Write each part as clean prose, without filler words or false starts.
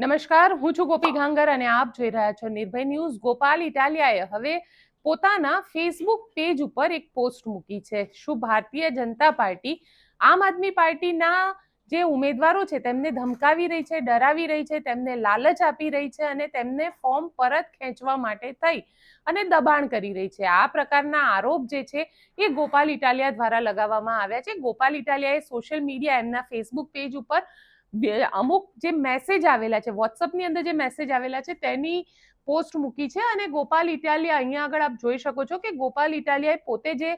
નમસ્કાર, હું છું ગોપી ગાંગર અને આપ જોઈ રહ્યા છો નિર્ભય ન્યૂઝ। ગોપાલ ઇટાલિયાએ હવે પોતાના ફેસબુક પેજ ઉપર એક પોસ્ટ મૂકી છે। શું ભારતીય જનતા પાર્ટી આમ આદમી પાર્ટીના જે ઉમેદવારો છે તેમને ધમકાવી રહી છે, ડરાવી રહી છે, તેમને લાલચ આપી રહી છે અને તેમને ફોર્મ પરત ખેંચવા માટે થઈ અને દબાણ કરી રહી છે? આ પ્રકારના આરોપ જે છે એ ગોપાલ ઇટાલિયા દ્વારા લગાવવામાં આવ્યા છે। ગોપાલ ઇટાલિયાએ સોશિયલ મીડિયા એમના ફેસબુક પેજ ઉપર અમુક જે મેસેજ આવેલા છે, વોટ્સઅપની અંદર જે મેસેજ આવેલા છે તેની પોસ્ટ મૂકી છે અને ગોપાલ ઇટાલિયા અહીંયા આગળ આપ જોઈ શકો છો કે ગોપાલ ઇટાલિયાએ પોતે જે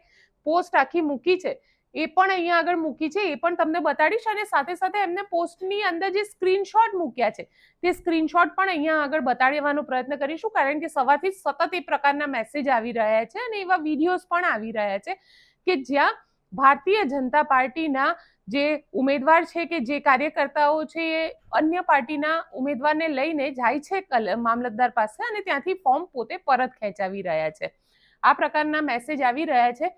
પોસ્ટ આખી મૂકી છે એ પણ અહીંયા આગળ મૂકી છે, એ પણ તમને બતાડીશ અને સાથે સાથે એમને પોસ્ટની અંદર જે સ્ક્રીનશોટ મૂક્યા છે તે સ્ક્રીનશોટ પણ અહીંયા આગળ બતાડવાનો પ્રયત્ન કરીશું, કારણ કે સવારથી સતત એ પ્રકારના મેસેજ આવી રહ્યા છે અને એવા વિડીયોઝ પણ આવી રહ્યા છે કે જ્યાં ભારતીય જનતા પાર્ટીના જે ઉમેદવાર છે કે જે કાર્યકર્તાઓ છે એ અન્ય પાર્ટીના ઉમેદવારને લઈને જાય છે મામલતદાર પાસે અને ત્યાંથી ફોર્મ પોતે પરત ખેંચાવી રહ્યા છે। આ પ્રકારના મેસેજ આવી રહ્યા છે।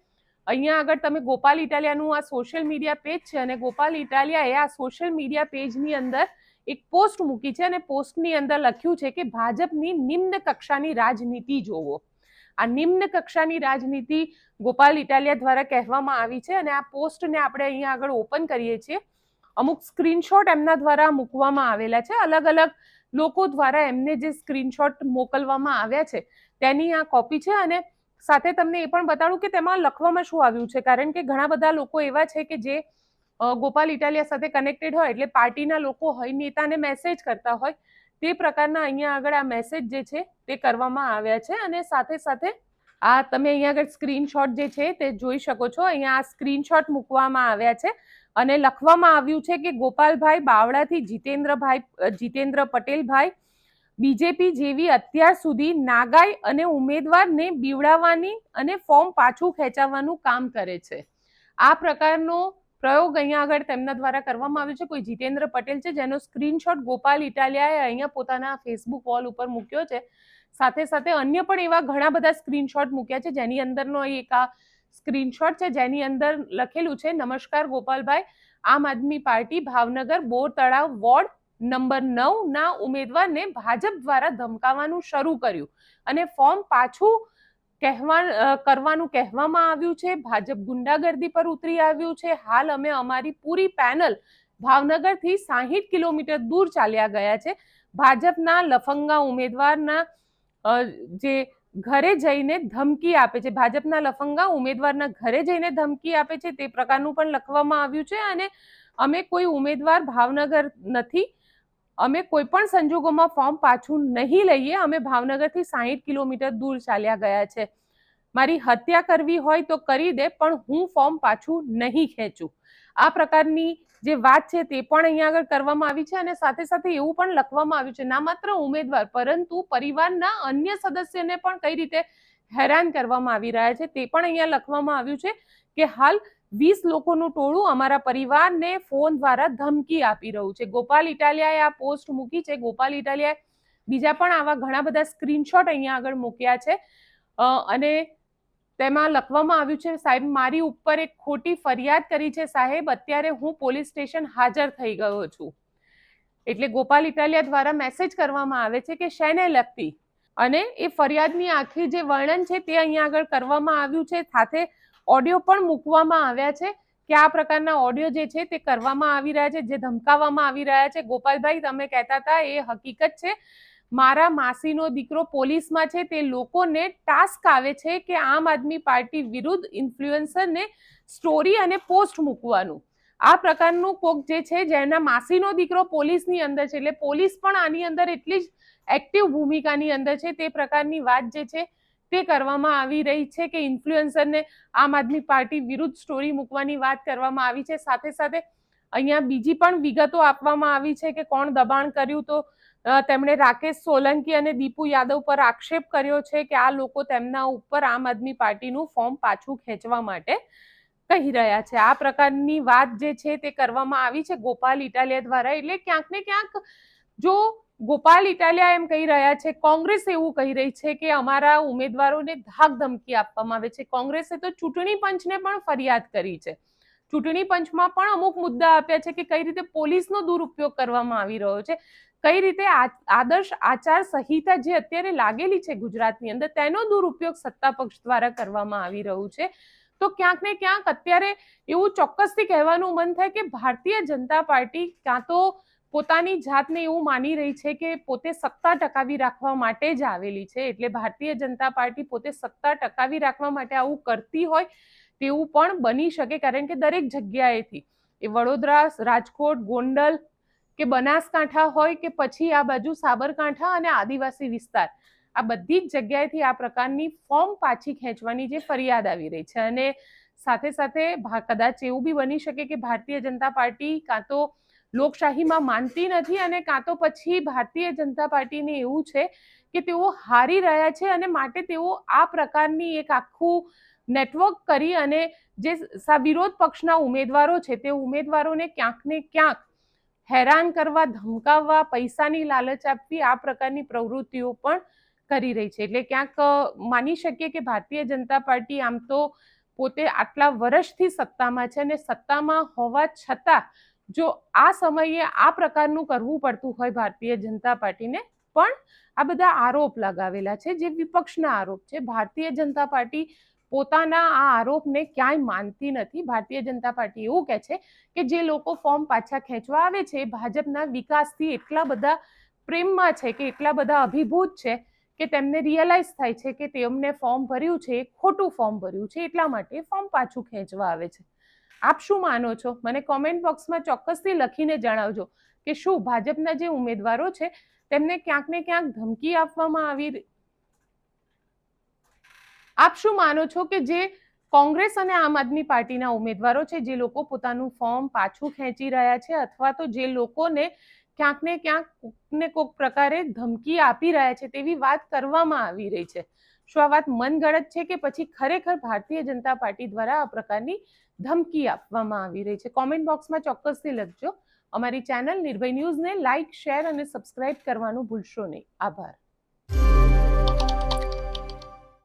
અહીંયા આગળ તમે ગોપાલ ઇટાલિયાનું આ સોશિયલ મીડિયા પેજ છે અને ગોપાલ ઇટાલિયાએ આ સોશિયલ મીડિયા પેજની અંદર એક પોસ્ટ મૂકી છે અને પોસ્ટની અંદર લખ્યું છે કે ભાજપની નિમ્ન કક્ષાની રાજનીતિ જોવો। આ નિમ્ન કક્ષાની રાજનીતિ ગોપાલ ઇટાલિયા દ્વારા કહેવામાં આવી છે અને આ પોસ્ટને આપણે અહીંયા આગળ ઓપન કરીએ છીએ। અમુક સ્ક્રીનશોટ એમના દ્વારા મૂકવામાં આવેલા છે, અલગ અલગ લોકો દ્વારા એમને જે સ્ક્રીનશોટ મોકલવામાં આવ્યા છે તેની આ કોપી છે અને સાથે તમને એ પણ બતાડું કે તેમાં લખવામાં શું આવ્યું છે, કારણ કે ઘણા બધા લોકો એવા છે કે જે ગોપાલ ઇટાલિયા સાથે કનેક્ટેડ હોય, એટલે પાર્ટીના લોકો હોય, નેતાને મેસેજ કરતા હોય, તે પ્રકારના અહીંયા આગળ આ મેસેજ જે છે તે કરવામાં આવ્યા છે અને સાથે સાથે આ તમે અહીંયા આગળ સ્ક્રીનશોટ જે છે તે જોઈ શકો છો। અહીંયા આ સ્ક્રીનશોટ મૂકવામાં આવ્યા છે અને લખવામાં આવ્યું છે કે ગોપાલભાઈ બાવળાથી જીતેન્દ્ર પટેલભાઈ બીજેપી જેવી અત્યાર સુધી નાગાઈ અને ઉમેદવારને બીવડાવવાની અને ફોર્મ પાછું ખેંચાવવાનું કામ કરે છે। આ પ્રકારનો પ્રયોગ અહીંયા આગળ તેમના દ્વારા કરવામાં આવ્યો છે। કોઈ જીતેન્દ્ર પટેલ છે જેનો સ્ક્રીનશોટ ગોપાલ ઇટાલિયાએ અહીંયા પોતાના ફેસબુક વોલ ઉપર મૂક્યો છે। સાથે સાથે અન્ય પણ એવા ઘણા બધા સ્ક્રીનશોટ મૂક્યા છે, જેની અંદરનો એક આ સ્ક્રીનશોટ છે જેની અંદર લખેલું છે, નમસ્કાર ગોપાલભાઈ, આમ આદમી પાર્ટી ભાવનગર બોર તળાવ વોર્ડ નંબર 9 ના ઉમેદવારને ભાજપ દ્વારા ધમકાવવાનું શરૂ કર્યું અને ફોર્મ પાછું કરવાનું કહેવામાં આવ્યું છે। ભાજપ ગુંડાગર્દી પર ઉતરી આવ્યું છે। હાલ અમે અમારી પૂરી પેનલ ભાવનગરથી 60 કિલોમીટર દૂર ચાલ્યા ગયા છે। ભાજપના લફંગા ઉમેદવારના જે ઘરે જઈને ધમકી આપે છે, ભાજપના લફંગા ઉમેદવારના ઘરે જઈને ધમકી આપે છે, તે પ્રકારનું પણ લખવામાં આવ્યું છે અને અમે કોઈ ઉમેદવાર ભાવનગર નથી, અમે કોઈ પણ સંજોગોમાં ફોર્મ પાછું નહીં લઈએ, અમે ભાવનગરથી 60 કિલોમીટર દૂર ચાલ્યા ગયા છે। મારી હત્યા કરવી હોય તો કરી દે, પણ હું ફોર્મ પાછું નહીં ખેંચું। આ પ્રકારની જે વાત છે તે પણ અહીંયા આગળ કરવામાં આવી છે અને સાથે સાથે એવું પણ લખવામાં આવ્યું છે, ના માત્ર ઉમેદવાર પરંતુ પરિવારના અન્ય સદસ્યને પણ કઈ રીતે હેરાન કરવામાં આવી રહ્યા છે તે પણ અહીંયા લખવામાં આવ્યું છે કે હાલ 20 લોકોનું ટોળું અમારા પરિવારને ફોન દ્વારા ધમકી આપી રહ્યું છે। ગોપાલ ઇટાલિયાએ આ પોસ્ટ મૂકી છે। ગોપાલ ઇટાલિયાએ બીજા પણ આવા ઘણા બધા સ્ક્રીનશોટ અહીંયા આગળ મૂક્યા છે અને તેમાં લખવામાં આવ્યું છે, સાહેબ મારી ઉપર એક ખોટી ફરિયાદ કરી છે સાહેબ, અત્યારે હું પોલીસ સ્ટેશન હાજર થઈ ગયો છું। એટલે ગોપાલ ઇટાલિયા દ્વારા મેસેજ કરવામાં આવે છે કે શેને લગતી, અને એ ફરિયાદની આખી જે વર્ણન છે તે અહીંયા આગળ કરવામાં આવ્યું છે। સાથે ઓડિયો પણ મૂકવામાં આવ્યા છે કે આ પ્રકારના ઓડિયો જે છે તે કરવામાં આવી રહ્યા છે, જે ધમકાવવામાં આવી રહ્યા છે। ગોપાલભાઈ, તમે કહેતા હતા એ હકીકત છે, મારા માસીનો દીકરો પોલીસમાં છે, તે લોકોને ટાસ્ક આવે છે કે આમ આદમી પાર્ટી વિરુદ્ધ ઇન્ફ્લુએન્સરને સ્ટોરી અને પોસ્ટ મૂકવાનું। આ પ્રકારનું કોક જે છે જેના માસીનો દીકરો પોલીસની અંદર છે, એટલે પોલીસ પણ આની અંદર એટલી જ એક્ટિવ ભૂમિકાની અંદર છે, તે પ્રકારની વાત જે છે તે કરવામાં આવી રહી છે કે ઇન્ફ્લુએન્સરને આમ આદમી પાર્ટી વિરુદ્ધ સ્ટોરી મૂકવાની વાત કરવામાં આવી છે। સાથે સાથે અહીંયા બીજી પણ વિગતો આપવામાં આવી છે કે કોણ દબાણ કર્યું, તો તેમણે રાકેશ સોલંકી અને દીપુ યાદવ પર આક્ષેપ કર્યો છે કે આ લોકો તેમના ઉપર આમ આદમી પાર્ટીનું ફોર્મ પાછું ખેંચવા માટે કહી રહ્યા છે। આ પ્રકારની વાત જે છે તે કરવામાં આવી છે ગોપાલ ઇટાલિયા દ્વારા। એટલે ક્યાંક ને ક્યાંક જો ગોપાલ ઇટાલિયા એમ કહી રહ્યા છે, કોંગ્રેસ એવું કહી રહી છે કે અમારા ઉમેદવારોને ધાક ધમકી આપવામાં આવે છે। કોંગ્રેસે તો ચૂંટણી પંચને પણ ફરિયાદ કરી છે, ચૂંટણી પંચમાં પણ અમુક મુદ્દા આપ્યા છે કે કઈ રીતે પોલીસનો દુરુપયોગ કરવામાં આવી રહ્યો છે, કઈ રીતે આદર્શ આચાર સંહિતા જે અત્યારે લાગેલી છે ગુજરાતની અંદર તેનો દુરુપયોગ સત્તા પક્ષ દ્વારા કરવામાં આવી રહ્યું છે. તો ક્યાંક ને ક્યાંક અત્યારે એવું ચોક્કસથી કહેવાનું મન થાય કે ભારતીય જનતા પાર્ટી કાં તો પોતાની જાતને એવું માની રહી છે કે પોતે સત્તા ટકાવી રાખવા માટે જ આવેલી છે, એટલે ભારતીય જનતા પાર્ટી પોતે સત્તા ટકાવી રાખવા માટે આવું કરતી હોય તેવું પણ બની શકે, કારણ કે દરેક જગ્યાએથી એ વડોદરા, રાજકોટ, ગોંડલ કે બનાસકાંઠા હોય કે પછી આ બાજુ સાબરકાંઠા અને આદિવાસી વિસ્તાર, આ બધી જ જગ્યાએથી આ પ્રકારની ફોર્મ પાછી ખેંચવાની જે ફરિયાદ આવી રહી છે. અને સાથે સાથે કદાચ એવું બી બની શકે કે ભારતીય જનતા પાર્ટી કાં તો લોકશાહીમાં માનતી નથી અને કાં તો પછી ભારતીય જનતા પાર્ટીને એવું છે કે તેઓ હારી રહ્યા છે અને માટે તેઓ આ પ્રકારની એક આખું નેટવર્ક કરી અને જે વિરોધ પક્ષના ઉમેદવારો છે તે ઉમેદવારોને ક્યાંક ને ક્યાંક હેરાન કરવા, ધમકાવવા, પૈસાની લાલચ આપવી, આ પ્રકારની પ્રવૃત્તિઓ પણ કરી રહી છે. એટલે ક્યાંક માની શકીએ કે ભારતીય જનતા પાર્ટી આમ તો પોતે આટલા વર્ષથી સત્તામાં છે અને સત્તામાં હોવા છતાં જો આ સમયે આ પ્રકારનું કરવું પડતું હોય ભારતીય જનતા પાર્ટીને, પણ આ બધા આરોપ લગાવેલા છે જે વિપક્ષના આરોપ છે. ભારતીય જનતા પાર્ટી પોતાના આ આરોપને ક્યાંય માનતી નથી. ભારતીય જનતા પાર્ટી એવું કહે છે કે જે લોકો ફોર્મ પાછા ખેંચવા આવે છે એ ભાજપના વિકાસથી એટલા બધા પ્રેમમાં છે કે એટલા બધા અભિભૂત છે કે તેમને રિયલાઇઝ થાય છે કે તેમને ફોર્મ ભર્યું છે એ ખોટું ફોર્મ ભર્યું છે, એટલા માટે ફોર્મ પાછું ખેંચવા આવે છે. આપ શું માનો છો? મને કોમેન્ટ બોક્સમાં ચોક્કસથી લખીને જણાવજો કે શું ભાજપના જે ઉમેદવારો છે તેમને ક્યાંક ને ક્યાંક ધમકી આપવામાં આવી. આપ શું માનો છો કે જે કોંગ્રેસ અને આમ આદમી પાર્ટીના ઉમેદવારો છે જે લોકો પોતાનું ફોર્મ પાછું ખેંચી રહ્યા છે અથવા તો જે લોકોને ક્યાંક ને ક્યાંક કોઈક ને કોઈક પ્રકારે ધમકી આપી રહ્યા છે તેવી વાત કરવામાં આવી રહી છે, શું આ વાત મનગઢંત છે કે પછી ખરેખર ભારતીય જનતા પાર્ટી દ્વારા આ પ્રકારની ધમકી આપવામાં આવી રહી છે? કોમેન્ટ બોક્સમાં ચોક્કસથી લખજો. અમારી ચેનલ નિર્ભય ન્યૂઝને લાઇક, શેર અને સબસ્ક્રાઇબ કરવાનું ભૂલશો નહીં. આભાર.